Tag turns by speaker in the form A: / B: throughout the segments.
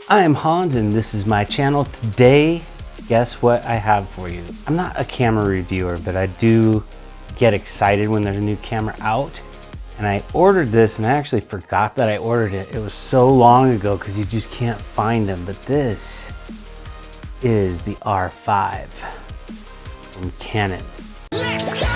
A: I am Hans and this is my channel. Today, guess what I have for you? I'm not a camera reviewer, but I do get excited when there's a new camera out. And I ordered this and I actually forgot that I ordered it. It was so long ago because you just can't find them. But this is the R5 from Canon. Let's go!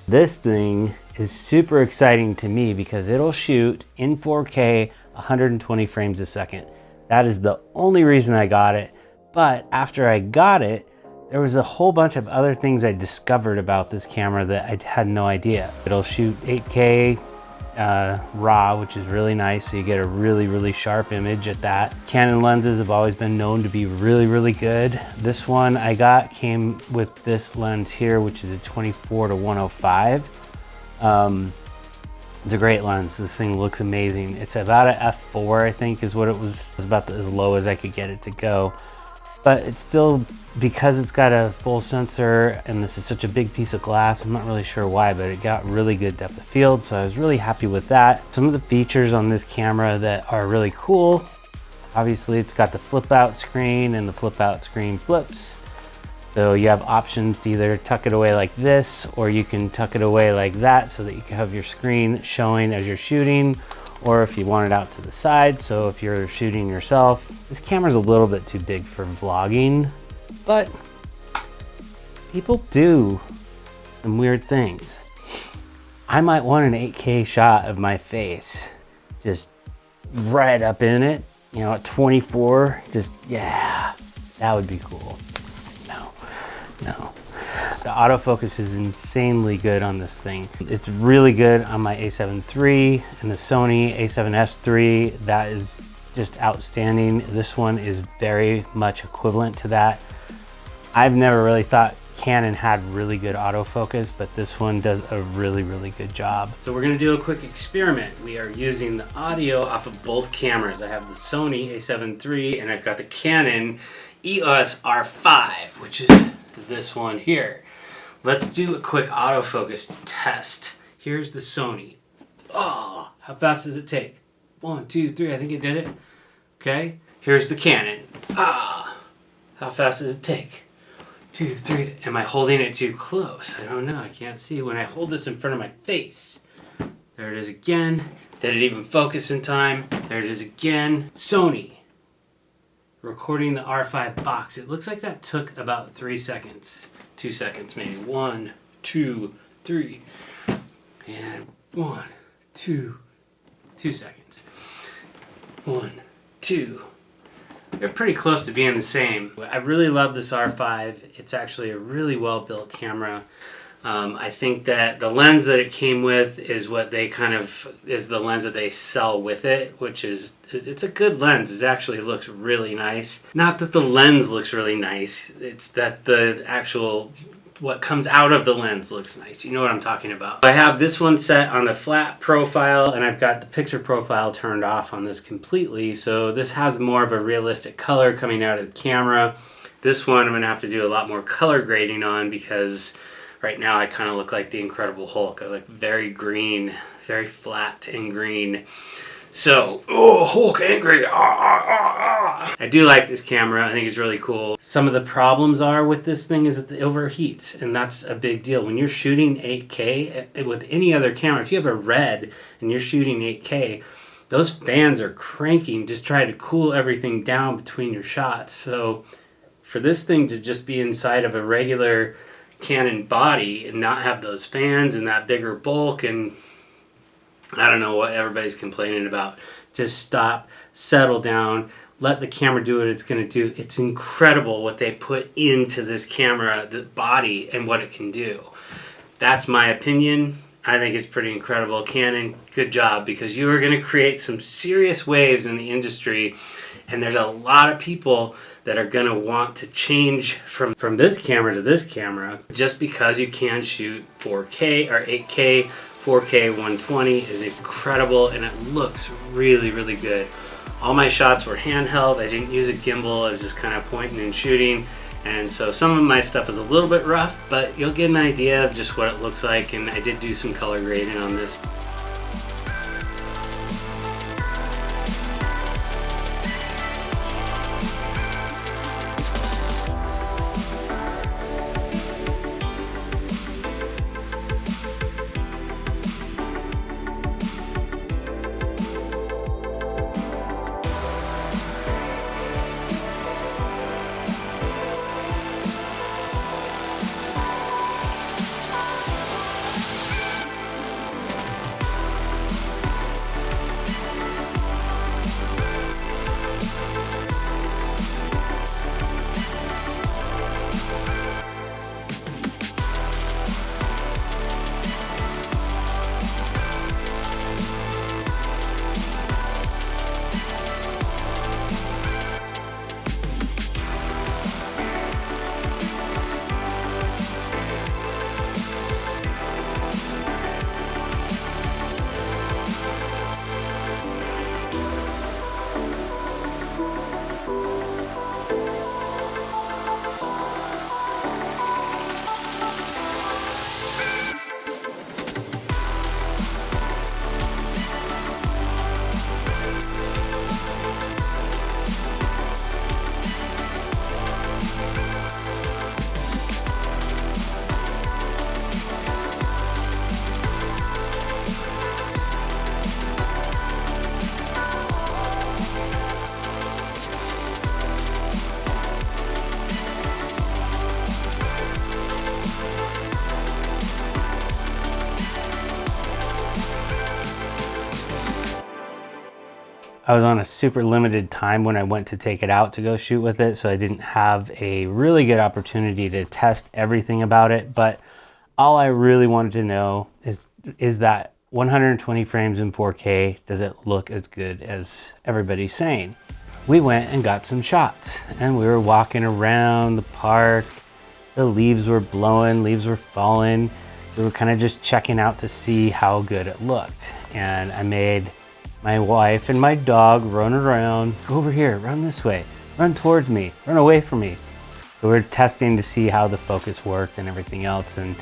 A: This thing is super exciting to me because it'll shoot in 4K 120 frames a second. That is the only reason I got it. But after I got it, there was a whole bunch of other things I discovered about this camera that I had no idea. It'll shoot 8K RAW, which is really nice, so you get a really sharp image at that. Canon lenses have always been known to be really good. This one I got came with this lens here, which is a 24-105. It's a great lens. This thing looks amazing. It's about a f4, I think, is what it was. It was about as low as I could get it to go. But it's still, because it's got a full sensor and this is such a big piece of glass, I'm not really sure why, but it got really good depth of field, so I was really happy with that. Some of the features on this camera that are really cool, obviously it's got the flip out screen and the flip out screen flips. So you have options to either tuck it away like this, or you can tuck it away like that so that you can have your screen showing as you're shooting, or if you want it out to the side, so if you're shooting yourself. This camera's a little bit too big for vlogging, but people do some weird things. I might want an 8K shot of my face, just right up in it, you know, at 24, just, yeah, that would be cool. No. The autofocus is insanely good on this thing. It's really good on my a7 III and the Sony a7S III. That is just outstanding. This one is very much equivalent to that. I've never really thought Canon had really good autofocus, but this one does a really good job. So we're gonna do a quick experiment. We are using the audio off of both cameras. I have the Sony a7 III and I've got the Canon EOS R5, which is this one here. Let's do a quick autofocus test. Here's the Sony. Oh, how fast does it take? 1, 2, 3, I think it did it. Okay, here's the Canon. Ah, how fast does it take? 2, 3, am I holding it too close? I don't know, I can't see. When I hold this in front of my face, there it is again. Did it even focus in time? There it is again. Sony. Recording the R5 box. It looks like that took about 3 seconds. 2 seconds maybe. 1, 2, 3. And 1, 2, 2 seconds. 1, 2. They're pretty close to being the same. I really love this R5. It's actually a really well built camera. I think that the lens that it came with is what they is the lens that they sell with it, which is, it's a good lens. It actually looks really nice. Not that the lens looks really nice, it's that the actual, what comes out of the lens looks nice. You know what I'm talking about. I have this one set on the flat profile and I've got the picture profile turned off on this completely. So this has more of a realistic color coming out of the camera. This one I'm gonna have to do a lot more color grading on because right now I kind of look like the Incredible Hulk. I look very green, very flat and green. So, oh, Hulk angry. I do like this camera. I think it's really cool. Some of the problems are with this thing is that it overheats, and that's a big deal. When you're shooting 8K with any other camera, if you have a Red and you're shooting 8K, those fans are cranking, just trying to cool everything down between your shots. So for this thing to just be inside of a regular Canon body and not have those fans and that bigger bulk, and I don't know what everybody's complaining about. Just stop, settle down, let the camera do what it's going to do. It's incredible what they put into this camera, the body, and what it can do. That's my opinion. I think it's pretty incredible. Canon, good job, because you are going to create some serious waves in the industry, and there's a lot of people that are going to want to change from this camera to this camera just because you can shoot 4K or 8K. 4K 120 is incredible and it looks really good. All my shots were handheld. I didn't use a gimbal. I was just kind of pointing and shooting. And so some of my stuff is a little bit rough, but you'll get an idea of just what it looks like. And I did do some color grading on this. I was on a super limited time when I went to take it out to go shoot with it, so I didn't have a really good opportunity to test everything about it. But all I really wanted to know is that 120 frames in 4K, does it look as good as everybody's saying? We went and got some shots, and we were walking around the park. The leaves were blowing, leaves were falling. We were kind of just checking out to see how good it looked. And I made my wife and my dog run around, go over here, run this way, run towards me, run away from me. So we're testing to see how the focus worked and everything else. And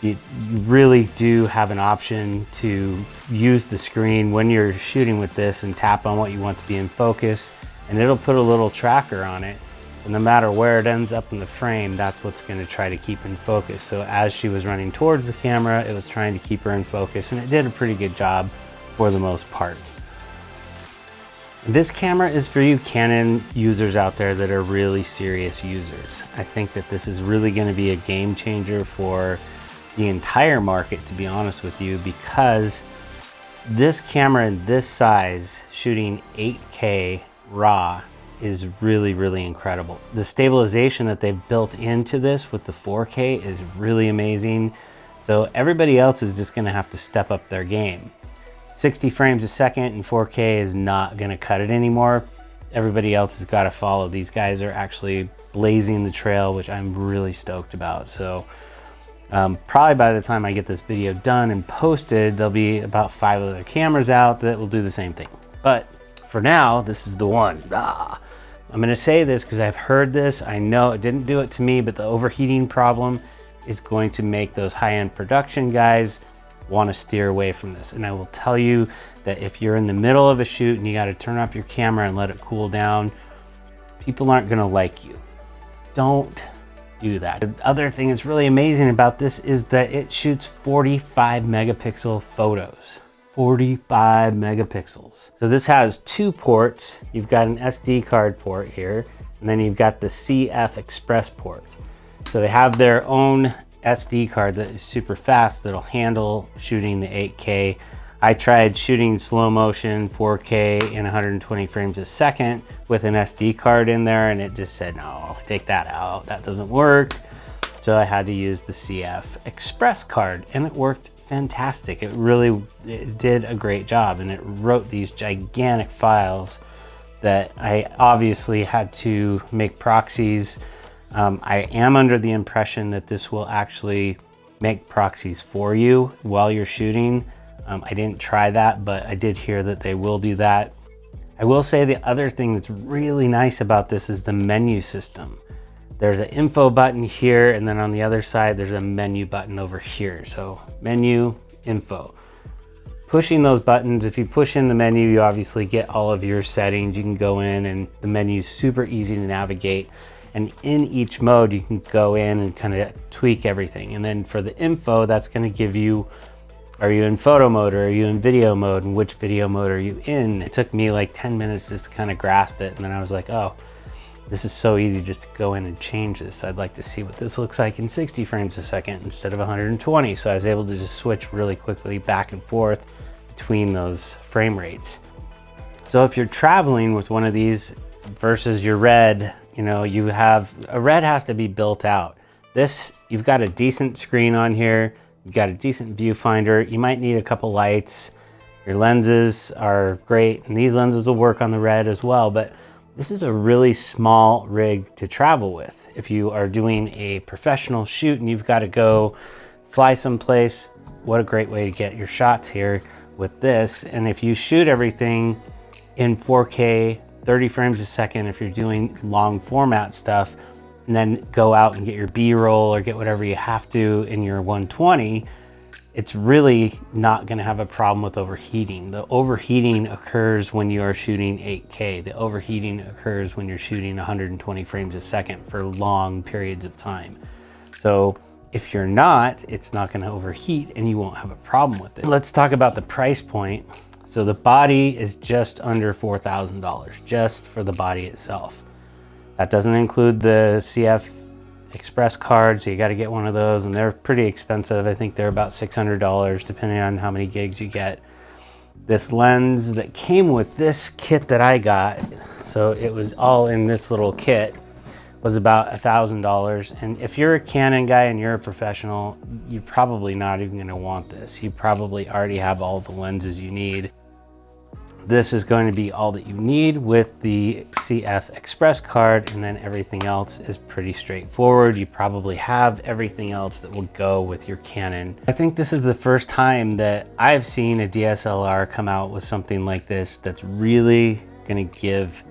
A: you really do have an option to use the screen when you're shooting with this and tap on what you want to be in focus, and it'll put a little tracker on it. And no matter where it ends up in the frame, that's what's going to try to keep in focus. So as she was running towards the camera, it was trying to keep her in focus, and it did a pretty good job for the most part. This camera is for you Canon users out there that are really serious users. I think that this is really going to be a game changer for the entire market, to be honest with you, because this camera in this size shooting 8K RAW is really, really incredible. The stabilization that they've built into this with the 4K is really amazing. So everybody else is just going to have to step up their game. 60 frames a second in 4K is not going to cut it anymore. Everybody else has got to follow. These guys are actually blazing the trail, which I'm really stoked about. So probably by the time I get this video done and posted, there'll be about 5 other cameras out that will do the same thing. But for now, this is the one. I'm going to say this because I've heard this. I know it didn't do it to me, but the overheating problem is going to make those high-end production guys want to steer away from this. And I will tell you that if you're in the middle of a shoot and you got to turn off your camera and let it cool down, people aren't going to like you. Don't do that. The other thing that's really amazing about this is that it shoots 45 megapixel photos. 45 megapixels. So this has 2 ports. You've got an SD card port here, and then you've got the CF Express port. So they have their own SD card that is super fast that'll handle shooting the 8K. I tried shooting slow motion 4K in 120 frames a second with an SD card in there, and it just said, no, take that out, that doesn't work. So I had to use the CF Express card, and it worked fantastic. It did a great job, and it wrote these gigantic files that I obviously had to make proxies. I am under the impression that this will actually make proxies for you while you're shooting. I didn't try that, but I did hear that they will do that. I will say the other thing that's really nice about this is the menu system. There's an info button here, and then on the other side, there's a menu button over here. So menu, info. Pushing those buttons, if you push in the menu, you obviously get all of your settings. You can go in and the menu is super easy to navigate. And in each mode, you can go in and kind of tweak everything. And then for the info, that's gonna give you, are you in photo mode or are you in video mode, and which video mode are you in? It took me like 10 minutes just to kind of grasp it. And then I was like, oh, this is so easy just to go in and change this. I'd like to see what this looks like in 60 frames a second instead of 120. So I was able to just switch really quickly back and forth between those frame rates. So if you're traveling with one of these versus your Red, you know, you have, a Red has to be built out. This, you've got a decent screen on here. You've got a decent viewfinder. You might need a couple lights. Your lenses are great, and these lenses will work on the Red as well, but this is a really small rig to travel with. If you are doing a professional shoot and you've got to go fly someplace, what a great way to get your shots here with this. And if you shoot everything in 4K, 30 frames a second, if you're doing long format stuff, and then go out and get your B-roll or get whatever you have to in your 120, it's really not gonna have a problem with overheating. The overheating occurs when you are shooting 8K. The overheating occurs when you're shooting 120 frames a second for long periods of time. So if you're not, it's not gonna overheat and you won't have a problem with it. Let's talk about the price point. So the body is just under $4,000, just for the body itself. That doesn't include the CF Express card, so you got to get one of those, and they're pretty expensive. I think they're about $600 depending on how many gigs you get. This lens that came with this kit that I got, so it was all in this little kit, was about $1,000. And if you're a Canon guy and you're a professional, you're probably not even going to want this. You probably already have all the lenses you need. This is going to be all that you need with the CF Express card, and then everything else is pretty straightforward. You probably have everything else that will go with your Canon. I think this is the first time that I've seen a DSLR come out with something like this that's really gonna give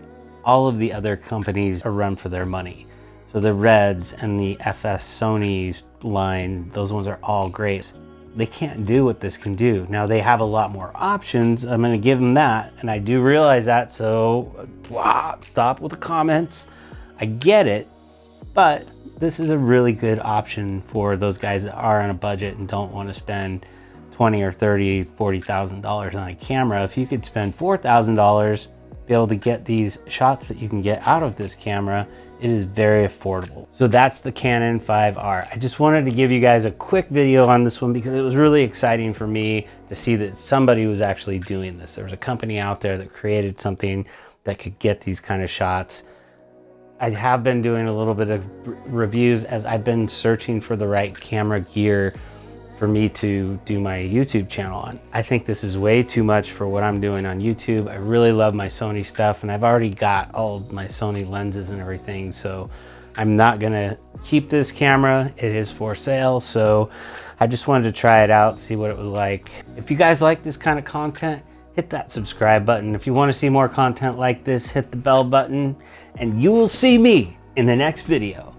A: all of the other companies a run for their money. So the Reds and the FS Sony's line, those ones are all great. They can't do what this can do. Now they have a lot more options. I'm gonna give them that, and I do realize that, so stop with the comments. I get it, but this is a really good option for those guys that are on a budget and don't wanna spend $20 or $30, $40,000 on a camera. If you could spend $4,000, be able to get these shots that you can get out of this camera, it is very affordable. So that's the Canon 5R. I just wanted to give you guys a quick video on this one because it was really exciting for me to see that somebody was actually doing this. There was a company out there that created something that could get these kind of shots. I have been doing a little bit of reviews as I've been searching for the right camera gear for me to do my YouTube channel on. I think this is way too much for what I'm doing on YouTube. I really love my Sony stuff, and I've already got all of my Sony lenses and everything, so I'm not gonna keep this camera. It is for sale, so I just wanted to try it out, see what it was like. If you guys like this kind of content, hit that subscribe button. If you want to see more content like this, hit the bell button, and you will see me in the next video.